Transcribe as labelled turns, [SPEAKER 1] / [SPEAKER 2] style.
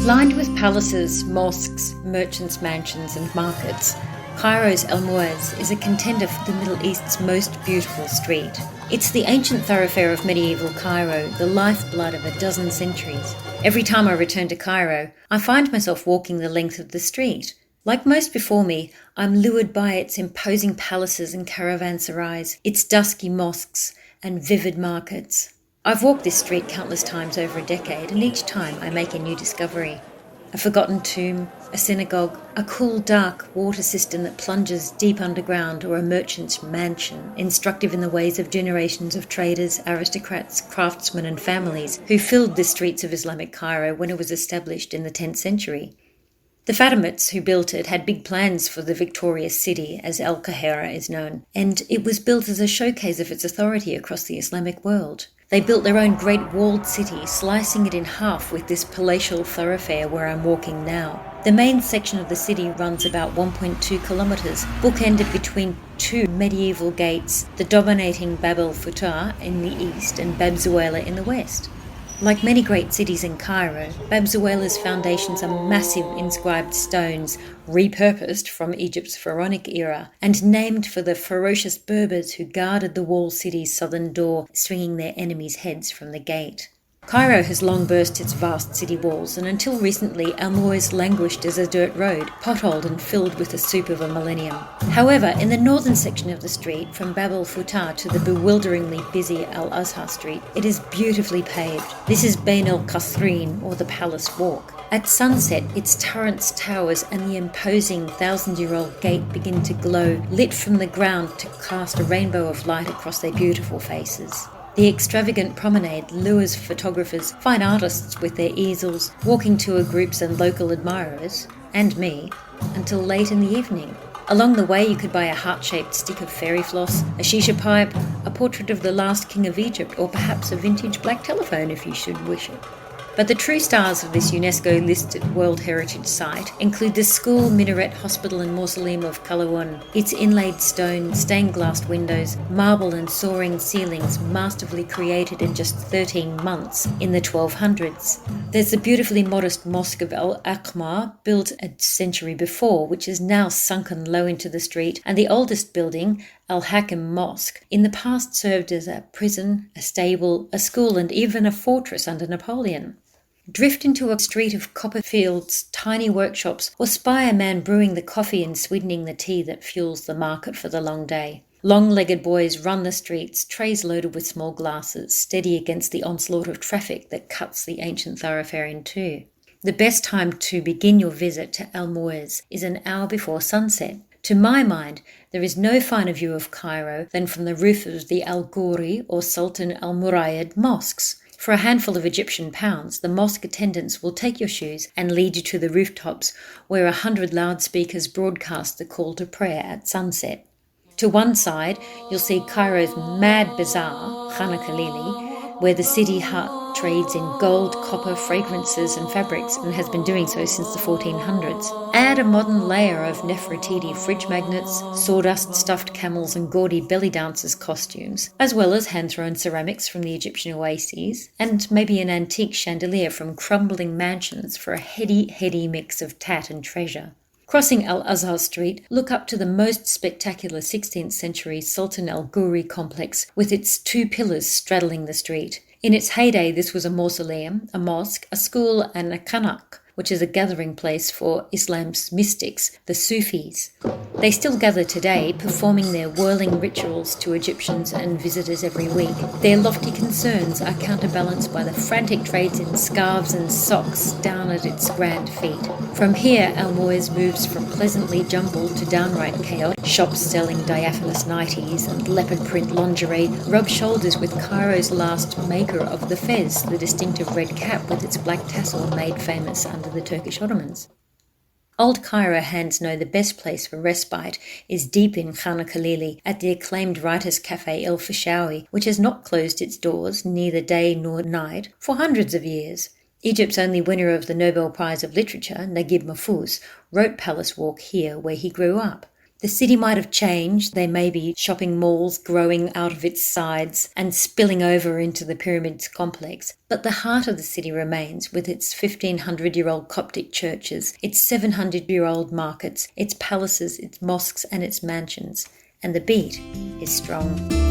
[SPEAKER 1] Lined with palaces, mosques, merchants' mansions and markets, Cairo's El Muez is a contender for the Middle East's most beautiful street. It's the ancient thoroughfare of medieval Cairo, the lifeblood of a dozen centuries. Every time I return to Cairo, I find myself walking the length of the street. Like most before me, I'm lured by its imposing palaces and caravanserais, its dusky mosques and vivid markets. I've walked this street countless times over a decade, and each time I make a new discovery. A forgotten tomb, a synagogue, a cool dark water cistern that plunges deep underground, or a merchant's mansion, instructive in the ways of generations of traders, aristocrats, craftsmen and families who filled the streets of Islamic Cairo when it was established in the 10th century. The Fatimids who built it had big plans for the victorious city, as El Qahira is known, and it was built as a showcase of its authority across the Islamic world. They built their own great walled city, slicing it in half with this palatial thoroughfare where I'm walking now. The main section of the city runs about 1.2 kilometres, bookended between two medieval gates, the dominating Bab el-Futar in the east and Bab Zuwaylah in the west. Like many great cities in Cairo, Bab Zuwaylah's foundations are massive inscribed stones, repurposed from Egypt's pharaonic era, and named for the ferocious Berbers who guarded the walled city's southern door, swinging their enemies' heads from the gate. Cairo has long burst its vast city walls, and until recently El Muez languished as a dirt road, potholed and filled with the soup of a millennium. However, in the northern section of the street, from Bab el-Futar to the bewilderingly busy Al-Azhar Street, it is beautifully paved. This is Bain el-Qasreen, or the Palace Walk. At sunset, its turrets, towers and the imposing thousand-year-old gate begin to glow, lit from the ground to cast a rainbow of light across their beautiful faces. The extravagant promenade lures photographers, fine artists with their easels, walking tour groups and local admirers, and me, until late in the evening. Along the way you could buy a heart-shaped stick of fairy floss, a shisha pipe, a portrait of the last king of Egypt, or perhaps a vintage black telephone if you should wish it. But the true stars of this UNESCO-listed World Heritage Site include the school, minaret, hospital and mausoleum of Qalawun, its inlaid stone, stained-glass windows, marble and soaring ceilings masterfully created in just 13 months in the 1200s. There's the beautifully modest Mosque of Al-Aqmar, built a century before, which is now sunken low into the street, and the oldest building, Al-Hakim Mosque, in the past served as a prison, a stable, a school and even a fortress under Napoleon. Drift into a street of copper fields, tiny workshops, or spy a man brewing the coffee and sweetening the tea that fuels the market for the long day. Long-legged boys run the streets, trays loaded with small glasses, steady against the onslaught of traffic that cuts the ancient thoroughfare in two. The best time to begin your visit to El Muez is an hour before sunset. To my mind, there is no finer view of Cairo than from the roof of the Al Ghuri or Sultan Al Murayyad mosques. For a handful of Egyptian pounds, the mosque attendants will take your shoes and lead you to the rooftops where 100 loudspeakers broadcast the call to prayer at sunset. To one side, you'll see Cairo's mad bazaar, Khana Khalili, where the city hut trades in gold, copper, fragrances and fabrics, and has been doing so since the 1400s. Add a modern layer of Nefertiti fridge magnets, sawdust stuffed camels and gaudy belly dancers' costumes, as well as hand-thrown ceramics from the Egyptian oases, and maybe an antique chandelier from crumbling mansions for a heady mix of tat and treasure. Crossing Al-Azhar Street, look up to the most spectacular 16th century Sultan Al Ghuri complex with its two pillars straddling the street. In its heyday, this was a mausoleum, a mosque, a school and a kanak, which is a gathering place for Islam's mystics, the Sufis. They still gather today, performing their whirling rituals to Egyptians and visitors every week. Their lofty concerns are counterbalanced by the frantic trades in scarves and socks down at its grand feet. From here, El Muez moves from pleasantly jumbled to downright chaos. Shops selling diaphanous nighties and leopard print lingerie rub shoulders with Cairo's last maker of the fez, the distinctive red cap with its black tassel made famous under the Turkish Ottomans. Old Cairo hands know the best place for respite is deep in Khana Khalili at the acclaimed writers' cafe El Fishawi, which has not closed its doors, neither day nor night, for hundreds of years. Egypt's only winner of the Nobel Prize of Literature, Naguib Mahfouz, wrote Palace Walk here where he grew up. The city might have changed. There may be shopping malls growing out of its sides and spilling over into the Pyramids complex. But the heart of the city remains, with its 1,500-year-old Coptic churches, its 700-year-old markets, its palaces, its mosques and its mansions. And the beat is strong.